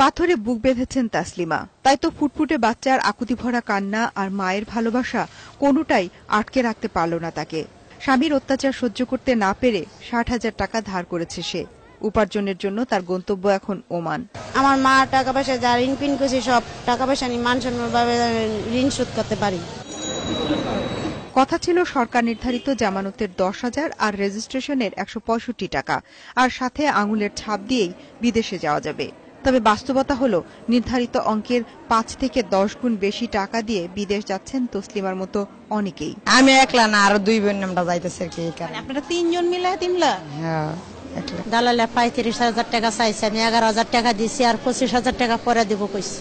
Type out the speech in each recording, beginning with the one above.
পাথরে বুক বেঁধেছেন তাসলিমা। তাই তো ফুটফুটে বাচ্চার আকুতি ভরা কান্না আর মায়ের ভালোবাসা কোনোটাই আটকে রাখতে পারল না তাকে। স্বামীর অত্যাচার সহ্য করতে না পেরে ৬০,০০০ টাকা ধার করেছে সে। উপার্জনের জন্য তার গন্তব্য এখন ওমান। আমার মা টাকা পয়সা যা ঋণ পিন করেছে সব টাকা পয়সা নিয়ে মানসম্মানভাবে ঋণ শোধ করতে পারি। কথা ছিল সরকার নির্ধারিত জামানতের ১০,০০০ আর রেজিস্ট্রেশনের ১৬৫ টাকা, আর সাথে আঙুলের ছাপ দিয়েই বিদেশে যাওয়া যাবে। তবে বাস্তবতা হলো নির্ধারিত অঙ্কের ৫ থেকে ১০ গুণ বেশি টাকা দিয়ে বিদেশ যাচ্ছেন তসলিমার মতো অনেকেই। আমি একলা না, আরো ২ বোন আমরা যাইতেছে। আপনারা ৩ জন মিলে ৩ লাখ? হ্যাঁ। দালালে ৩৫,০০০ টাকা চাইছে, আমি ১১,০০০ টাকা দিছি আর ২৫,০০০ টাকা পরে দিব কইছি।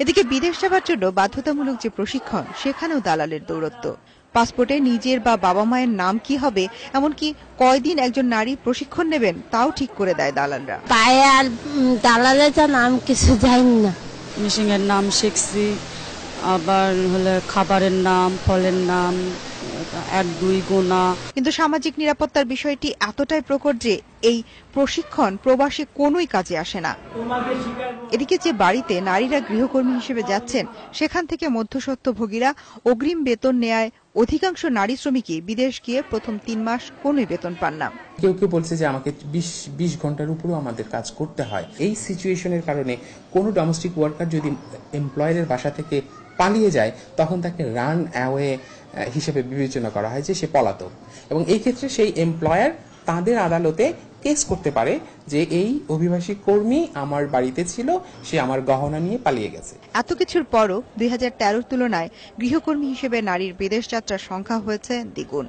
এদিকে বিদেশ যাবার জন্য বাধ্যতামূলক যে প্রশিক্ষণ, সেখানেও দালালের দৌরত্ব। পাসপোর্টে নিজের বা বাবা মায়ের নাম কি হবে, এমনকি কয়দিন একজন নারী প্রশিক্ষণ নেবেন তাও ঠিক করে দেয় দালালরা। পায়ে আর দালালের যা নাম কিছু জানি না। মেশিং এর নাম শিখছি, আবার হলে খাবারের নাম, ফলের নাম, ১-২ গোনা। কিন্তু সামাজিক নিরাপত্তার বিষয়টি এতটাই প্রকট যে এই প্রশিক্ষণ প্রবাসী কোনোই কাজে আসে না। এদিকে যে বাড়িতে নারীরা গৃহকর্মী হিসেবে যাচ্ছেন, সেখান থেকে মধ্যস্বত্বভোগীরা অগ্রিম বেতন নেয় অধিকাংশ নারী শ্রমিকই বিদেশ গিয়ে প্রথম ৩ মাস কোনোই বেতন পান না। কেউ কেউ বলছে যে আমাকে ২০ ঘন্টার উপরও আমাদের কাজ করতে হয়। এই সিচুয়েশনের কারণে কোনো ডোমেস্টিক ওয়ার্কার যদি এমপ্লয়ারের বাসা থেকে পালিয়ে যায়, তখন তাকে রান অ্যাওয়ে হিসেবে বিবেচনা করা হয় যে সে পলাতক, এবং এই ক্ষেত্রে সেই এমপ্লয়ার তাদের আদালতে কেস করতে পারে যে এই অভিবাসী কর্মী আমার বাড়িতে ছিল, সে আমার গহনা নিয়ে পালিয়ে গেছে। এত কিছুর পরও ২০১৩-র তুলনায় গৃহকর্মী হিসেবে নারীর বিদেশ যাত্রার সংখ্যা হয়েছে দ্বিগুণ।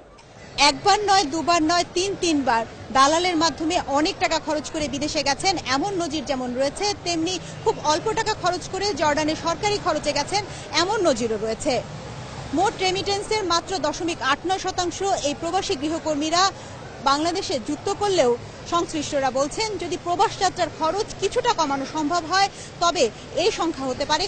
একবার নয়, দুবার নয়, ৩বার দালালের মাধ্যমে অনেক টাকা খরচ করে বিদেশে গেছেন এমন নজির যেমন রয়েছে, তেমনি খুব অল্প টাকা খরচ করে জর্ডানে সরকারি খরচে গেছেন এমন নজিরও রয়েছে। মোট রেমিটেন্সের মাত্র 0.89% এই প্রবাসী গৃহকর্মীরা বাংলাদেশে যুক্ত করলেও সংশ্লিষ্টরা বলছেন যদি প্রবাস যাত্রার খরচ কিছুটা কমানো সম্ভব হয়, তবে এই সংখ্যা হতে পারে